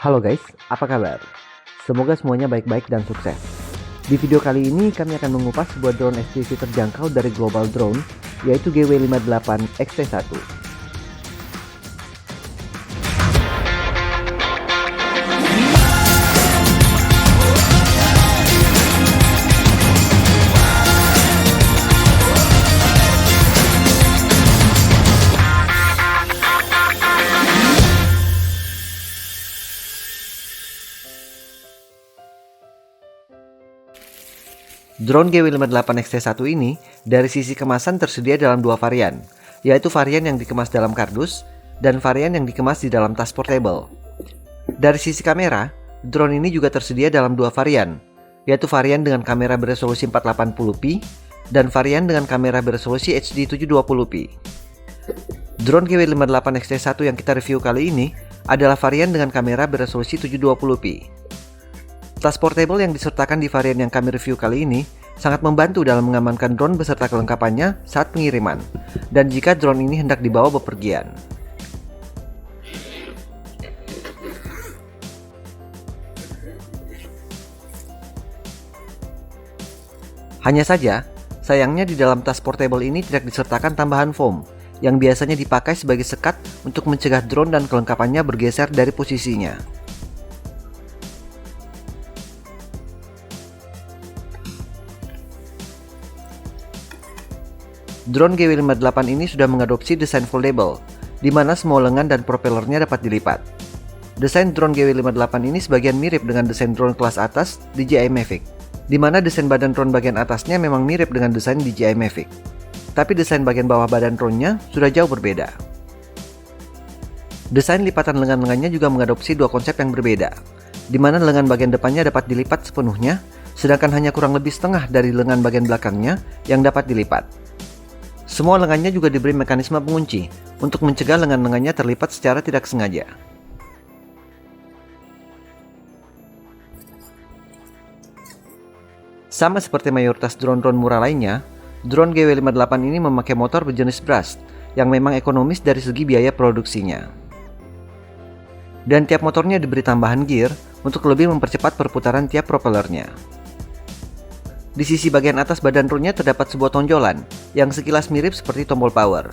Halo guys, apa kabar? Semoga semuanya baik-baik dan sukses. Di video kali ini kami akan mengupas sebuah drone FPV terjangkau dari Global Drone, yaitu GW58 XT1. Drone GW58 XT1 ini dari sisi kemasan tersedia dalam dua varian, yaitu varian yang dikemas dalam kardus dan varian yang dikemas di dalam tas portable. Dari sisi kamera, drone ini juga tersedia dalam dua varian, yaitu varian dengan kamera beresolusi 480p dan varian dengan kamera beresolusi HD 720p. Drone GW58 XT1 yang kita review kali ini adalah varian dengan kamera beresolusi 720p. Tas portable yang disertakan di varian yang kami review kali ini sangat membantu dalam mengamankan drone beserta kelengkapannya saat pengiriman, dan jika drone ini hendak dibawa bepergian. Hanya saja, sayangnya di dalam tas portable ini tidak disertakan tambahan foam yang biasanya dipakai sebagai sekat untuk mencegah drone dan kelengkapannya bergeser dari posisinya. Drone GW58 ini sudah mengadopsi desain foldable, di mana semua lengan dan propellernya dapat dilipat. Desain drone GW58 ini sebagian mirip dengan desain drone kelas atas DJI Mavic, di mana desain badan drone bagian atasnya memang mirip dengan desain DJI Mavic. Tapi desain bagian bawah badan drone-nya sudah jauh berbeda. Desain lipatan lengan-lengannya juga mengadopsi dua konsep yang berbeda, di mana lengan bagian depannya dapat dilipat sepenuhnya, sedangkan hanya kurang lebih setengah dari lengan bagian belakangnya yang dapat dilipat. Semua lengannya juga diberi mekanisme pengunci untuk mencegah lengan-lengannya terlipat secara tidak sengaja. Sama seperti mayoritas drone-drone murah lainnya, drone GW58 ini memakai motor berjenis Brust yang memang ekonomis dari segi biaya produksinya. Dan tiap motornya diberi tambahan gear untuk lebih mempercepat perputaran tiap propellernya. Di sisi bagian atas badan drone-nya terdapat sebuah tonjolan yang sekilas mirip seperti tombol power.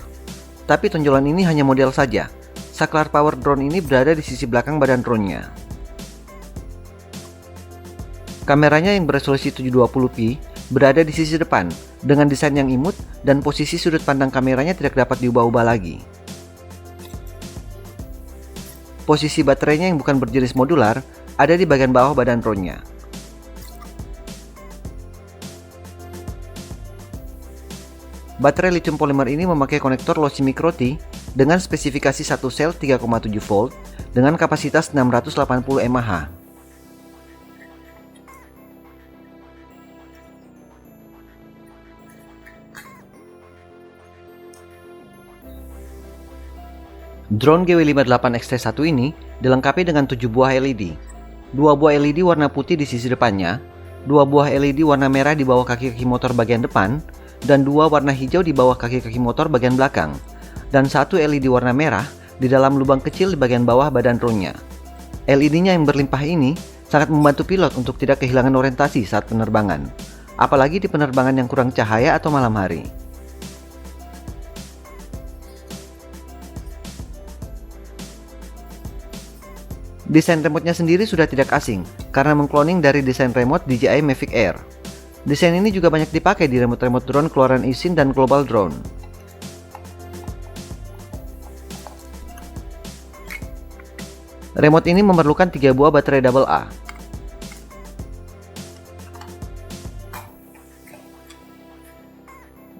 Tapi tonjolan ini hanya model saja. Saklar power drone ini berada di sisi belakang badan drone-nya. Kameranya yang beresolusi 720p berada di sisi depan dengan desain yang imut dan posisi sudut pandang kameranya tidak dapat diubah-ubah lagi. Posisi baterainya yang bukan berjenis modular ada di bagian bawah badan drone-nya. Baterai lithium polymer ini memakai konektor Lossy Micro T dengan spesifikasi 1 sel 3,7 volt dengan kapasitas 680 mAh. Drone GW58 XT1 ini dilengkapi dengan 7 buah LED. 2 buah LED warna putih di sisi depannya, 2 buah LED warna merah di bawah kaki-kaki motor bagian depan, dan 2 warna hijau di bawah kaki-kaki motor bagian belakang, dan 1 LED warna merah di dalam lubang kecil di bagian bawah badan drone-nya. LED-nya yang berlimpah ini sangat membantu pilot untuk tidak kehilangan orientasi saat penerbangan, apalagi di penerbangan yang kurang cahaya atau malam hari. Desain remote-nya sendiri sudah tidak asing karena mengkloning dari desain remote DJI Mavic Air. Desain ini juga banyak dipakai di remote-remote drone keluaran Issin dan Global Drone. Remote ini memerlukan 3 buah baterai AA.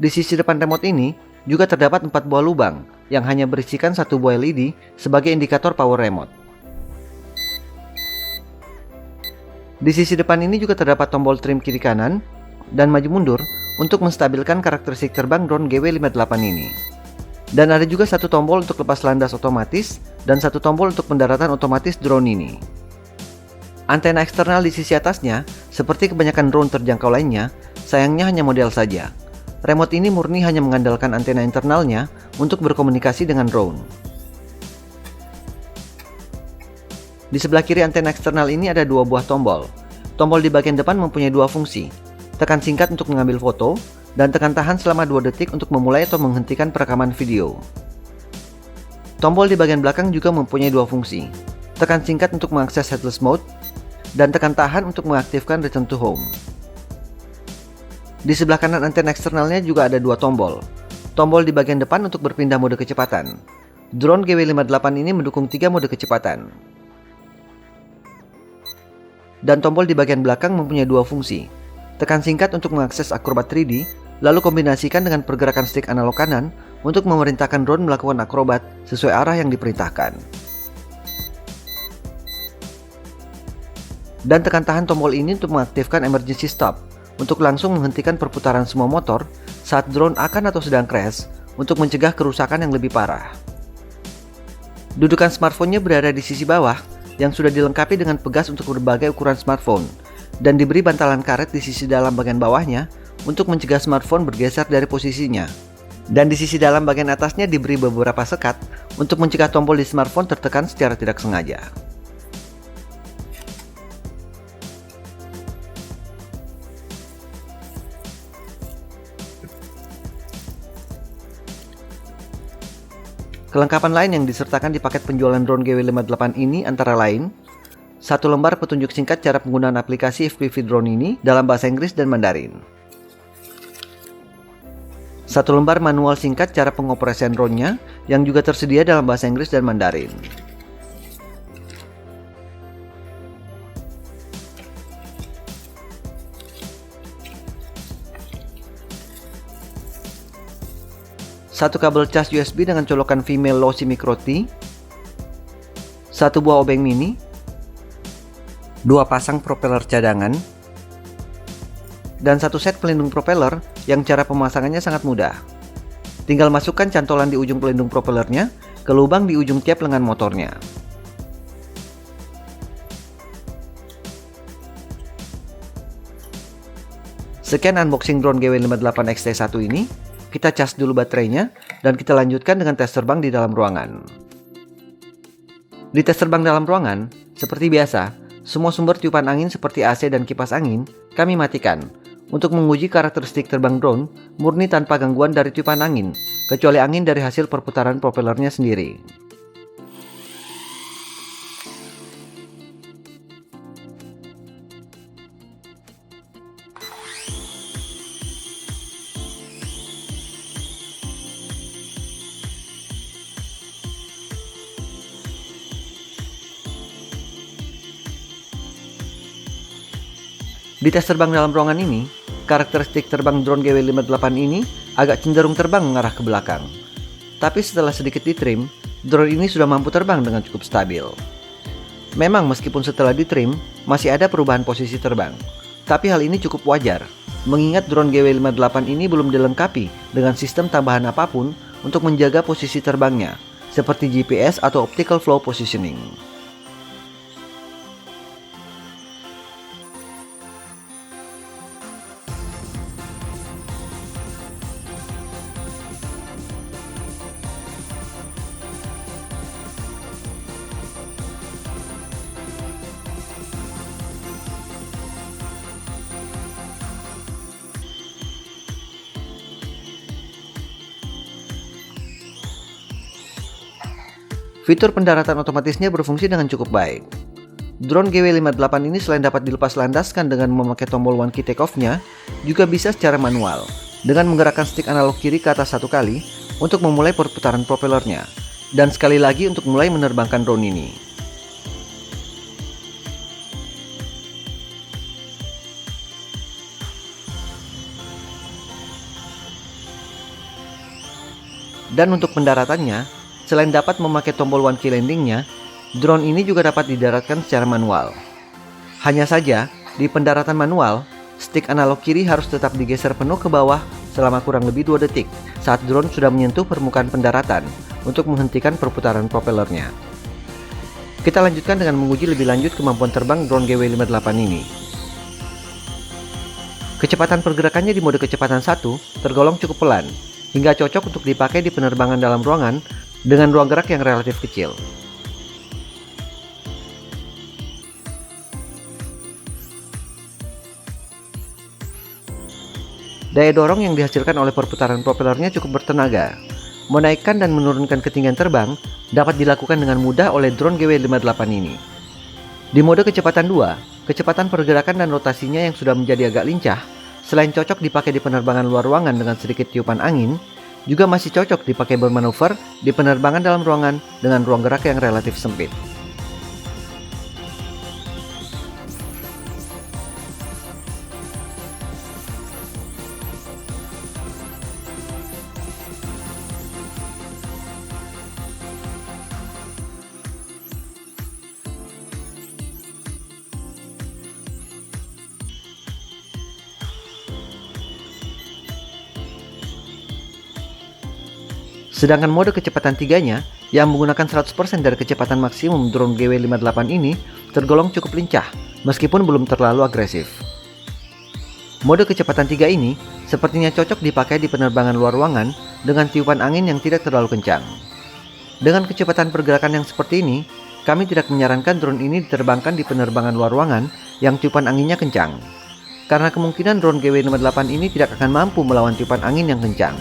Di sisi depan remote ini juga terdapat 4 buah lubang yang hanya berisikan 1 buah LED sebagai indikator power remote. Di sisi depan ini juga terdapat tombol trim kiri kanan dan maju mundur untuk menstabilkan karakteristik terbang drone GW58 ini. Dan ada juga 1 tombol untuk lepas landas otomatis dan 1 tombol untuk pendaratan otomatis drone ini. Antena eksternal di sisi atasnya, seperti kebanyakan drone terjangkau lainnya, sayangnya hanya model saja. Remote ini murni hanya mengandalkan antena internalnya untuk berkomunikasi dengan drone. Di sebelah kiri antena eksternal ini ada dua buah tombol. Tombol di bagian depan mempunyai dua fungsi. Tekan singkat untuk mengambil foto, dan tekan tahan selama 2 detik untuk memulai atau menghentikan perekaman video. Tombol di bagian belakang juga mempunyai dua fungsi. Tekan singkat untuk mengakses headless mode, dan tekan tahan untuk mengaktifkan return to home. Di sebelah kanan antena eksternalnya juga ada dua tombol. Tombol di bagian depan untuk berpindah mode kecepatan. Drone GW58 ini mendukung 3 mode kecepatan. Dan tombol di bagian belakang mempunyai dua fungsi. Tekan singkat untuk mengakses Acrobat 3D, lalu kombinasikan dengan pergerakan stick analog kanan untuk memerintahkan drone melakukan akrobat sesuai arah yang diperintahkan. Dan tekan tahan tombol ini untuk mengaktifkan emergency stop, untuk langsung menghentikan perputaran semua motor saat drone akan atau sedang crash untuk mencegah kerusakan yang lebih parah. Dudukan smartphone-nya berada di sisi bawah yang sudah dilengkapi dengan pegas untuk berbagai ukuran smartphone dan diberi bantalan karet di sisi dalam bagian bawahnya untuk mencegah smartphone bergeser dari posisinya. Dan di sisi dalam bagian atasnya diberi beberapa sekat untuk mencegah tombol di smartphone tertekan secara tidak sengaja. Kelengkapan lain yang disertakan di paket penjualan drone GW58 ini antara lain 1 lembar petunjuk singkat cara penggunaan aplikasi FPV drone ini dalam bahasa Inggris dan Mandarin. 1 lembar manual singkat cara pengoperasian drone-nya yang juga tersedia dalam bahasa Inggris dan Mandarin. Satu kabel cas USB dengan colokan female Lossy Micro T, 1 buah obeng mini, 2 pasang propeller cadangan, dan 1 set pelindung propeller yang cara pemasangannya sangat mudah. Tinggal masukkan cantolan di ujung pelindung propellernya ke lubang di ujung tiap lengan motornya. Sekian unboxing drone GW58 XT1 ini. Kita cas dulu baterainya dan kita lanjutkan dengan tes terbang di dalam ruangan. Di tes terbang dalam ruangan, seperti biasa, semua sumber tiupan angin seperti AC dan kipas angin kami matikan untuk menguji karakteristik terbang drone murni tanpa gangguan dari tiupan angin, kecuali angin dari hasil perputaran propellernya sendiri. Di tes terbang dalam ruangan ini, karakteristik terbang drone GW58 ini agak cenderung terbang mengarah ke belakang. Tapi setelah sedikit ditrim, drone ini sudah mampu terbang dengan cukup stabil. Memang meskipun setelah ditrim, masih ada perubahan posisi terbang. Tapi hal ini cukup wajar, mengingat drone GW58 ini belum dilengkapi dengan sistem tambahan apapun untuk menjaga posisi terbangnya, seperti GPS atau Optical Flow Positioning. Fitur pendaratan otomatisnya berfungsi dengan cukup baik. Drone GW58 ini selain dapat dilepas landaskan dengan memakai tombol one key takeoff-nya, juga bisa secara manual, dengan menggerakkan stick analog kiri ke atas 1 kali untuk memulai perputaran propellernya, dan sekali lagi untuk mulai menerbangkan drone ini. Dan untuk pendaratannya, selain dapat memakai tombol one key landing-nya, drone ini juga dapat didaratkan secara manual. Hanya saja, di pendaratan manual, stick analog kiri harus tetap digeser penuh ke bawah selama kurang lebih 2 detik saat drone sudah menyentuh permukaan pendaratan untuk menghentikan perputaran propellernya. Kita lanjutkan dengan menguji lebih lanjut kemampuan terbang drone GW58 ini. Kecepatan pergerakannya di mode kecepatan 1 tergolong cukup pelan, hingga cocok untuk dipakai di penerbangan dalam ruangan dengan ruang gerak yang relatif kecil. Daya dorong yang dihasilkan oleh perputaran propellernya cukup bertenaga. Menaikkan dan menurunkan ketinggian terbang dapat dilakukan dengan mudah oleh drone GW58 ini. Di mode kecepatan 2, kecepatan pergerakan dan rotasinya yang sudah menjadi agak lincah, selain cocok dipakai di penerbangan luar ruangan dengan sedikit tiupan angin, juga masih cocok dipakai bermanuver di penerbangan dalam ruangan dengan ruang gerak yang relatif sempit. Sedangkan mode kecepatan 3-nya yang menggunakan 100% dari kecepatan maksimum drone GW58 ini tergolong cukup lincah meskipun belum terlalu agresif. Mode kecepatan 3 ini sepertinya cocok dipakai di penerbangan luar ruangan dengan tiupan angin yang tidak terlalu kencang. Dengan kecepatan pergerakan yang seperti ini, kami tidak menyarankan drone ini diterbangkan di penerbangan luar ruangan yang tiupan anginnya kencang, karena kemungkinan drone GW58 ini tidak akan mampu melawan tiupan angin yang kencang.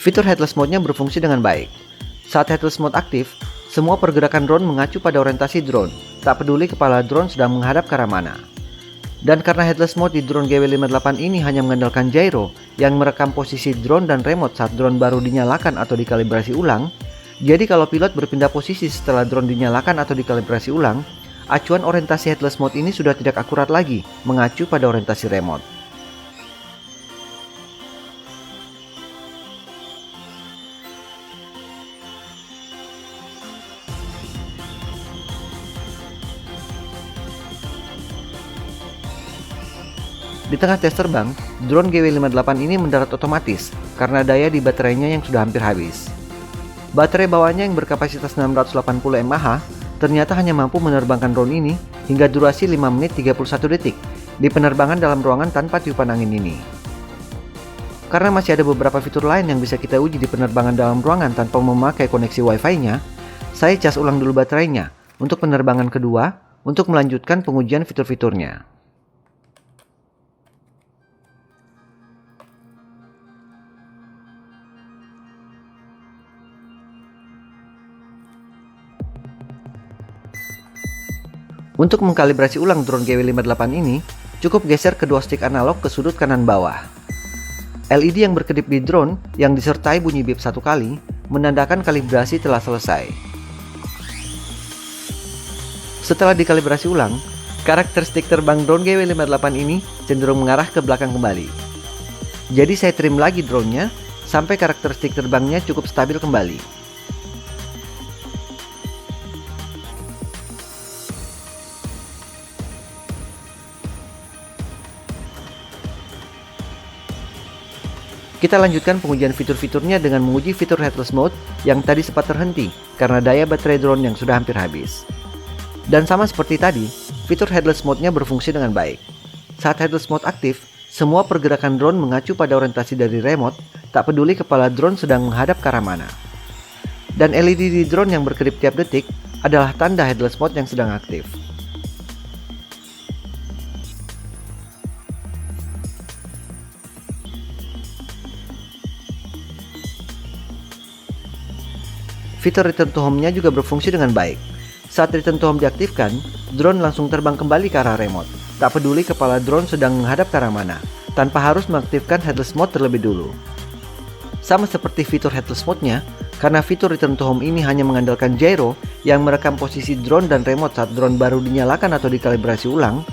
Fitur headless mode-nya berfungsi dengan baik. Saat headless mode aktif, semua pergerakan drone mengacu pada orientasi drone, tak peduli kepala drone sedang menghadap ke arah mana. Dan karena headless mode di drone GW58 ini hanya mengandalkan gyro yang merekam posisi drone dan remote saat drone baru dinyalakan atau dikalibrasi ulang, jadi kalau pilot berpindah posisi setelah drone dinyalakan atau dikalibrasi ulang, acuan orientasi headless mode ini sudah tidak akurat lagi mengacu pada orientasi remote. Di tengah tes terbang, drone GW58 ini mendarat otomatis karena daya di baterainya yang sudah hampir habis. Baterai bawahnya yang berkapasitas 680 mAh ternyata hanya mampu menerbangkan drone ini hingga durasi 5 menit 31 detik di penerbangan dalam ruangan tanpa tiupan angin ini. Karena masih ada beberapa fitur lain yang bisa kita uji di penerbangan dalam ruangan tanpa memakai koneksi Wi-Fi-nya, saya cas ulang dulu baterainya untuk penerbangan kedua untuk melanjutkan pengujian fitur-fiturnya. Untuk mengkalibrasi ulang drone GW58 ini, cukup geser kedua stick analog ke sudut kanan bawah. LED yang berkedip di drone yang disertai bunyi bip satu kali menandakan kalibrasi telah selesai. Setelah dikalibrasi ulang, karakteristik terbang drone GW58 ini cenderung mengarah ke belakang kembali. Jadi saya trim lagi drone-nya sampai karakteristik terbangnya cukup stabil kembali. Kita lanjutkan pengujian fitur-fiturnya dengan menguji fitur headless mode yang tadi sempat terhenti karena daya baterai drone yang sudah hampir habis. Dan sama seperti tadi, fitur headless mode-nya berfungsi dengan baik. Saat headless mode aktif, semua pergerakan drone mengacu pada orientasi dari remote, tak peduli kepala drone sedang menghadap ke arah mana. Dan LED di drone yang berkedip tiap detik adalah tanda headless mode yang sedang aktif. Fitur return to home-nya juga berfungsi dengan baik. Saat return to home diaktifkan, drone langsung terbang kembali ke arah remote. Tak peduli kepala drone sedang menghadap ke arah mana, tanpa harus mengaktifkan headless mode terlebih dulu. Sama seperti fitur headless mode-nya, karena fitur return to home ini hanya mengandalkan gyro yang merekam posisi drone dan remote saat drone baru dinyalakan atau dikalibrasi ulang,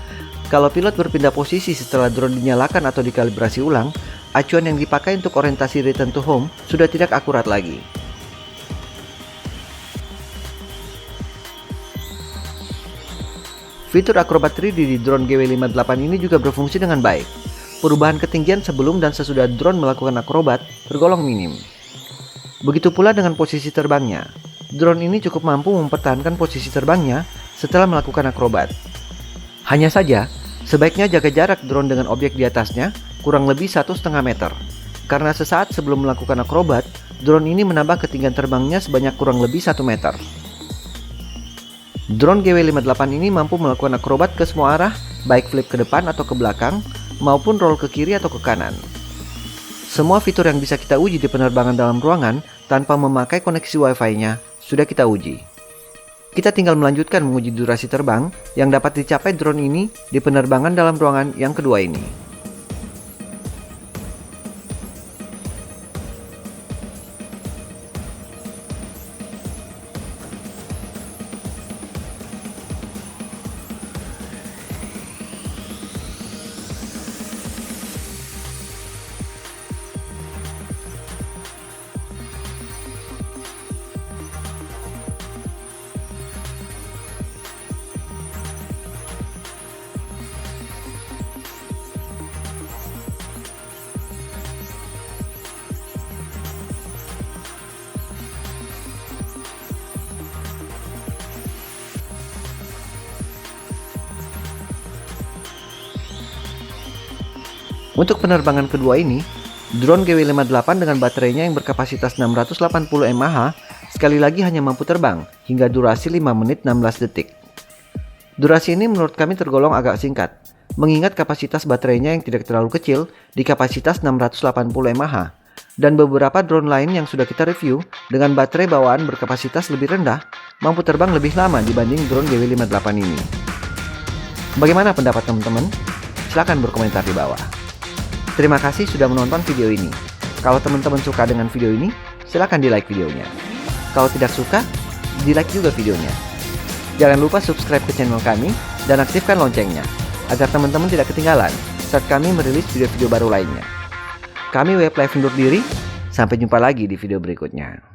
kalau pilot berpindah posisi setelah drone dinyalakan atau dikalibrasi ulang, acuan yang dipakai untuk orientasi return to home sudah tidak akurat lagi. Fitur Acrobat 3D di drone GW58 ini juga berfungsi dengan baik. Perubahan ketinggian sebelum dan sesudah drone melakukan akrobat tergolong minim. Begitu pula dengan posisi terbangnya. Drone ini cukup mampu mempertahankan posisi terbangnya setelah melakukan akrobat. Hanya saja, sebaiknya jaga jarak drone dengan objek di atasnya kurang lebih 1,5 meter. Karena sesaat sebelum melakukan akrobat, drone ini menambah ketinggian terbangnya sebanyak kurang lebih 1 meter. Drone GW58 ini mampu melakukan akrobat ke semua arah, baik flip ke depan atau ke belakang, maupun roll ke kiri atau ke kanan. Semua fitur yang bisa kita uji di penerbangan dalam ruangan tanpa memakai koneksi Wi-Fi-nya sudah kita uji. Kita tinggal melanjutkan menguji durasi terbang yang dapat dicapai drone ini di penerbangan dalam ruangan yang kedua ini. Untuk penerbangan kedua ini, drone GW58 dengan baterainya yang berkapasitas 680 mAh sekali lagi hanya mampu terbang hingga durasi 5 menit 16 detik. Durasi ini menurut kami tergolong agak singkat, mengingat kapasitas baterainya yang tidak terlalu kecil di kapasitas 680 mAh, dan beberapa drone lain yang sudah kita review dengan baterai bawaan berkapasitas lebih rendah mampu terbang lebih lama dibanding drone GW58 ini. Bagaimana pendapat teman-teman? Silahkan berkomentar di bawah. Terima kasih sudah menonton video ini. Kalau teman-teman suka dengan video ini, silahkan di like videonya. Kalau tidak suka, di like juga videonya. Jangan lupa subscribe ke channel kami dan aktifkan loncengnya, agar teman-teman tidak ketinggalan saat kami merilis video-video baru lainnya. Kami Web Live undur diri, sampai jumpa lagi di video berikutnya.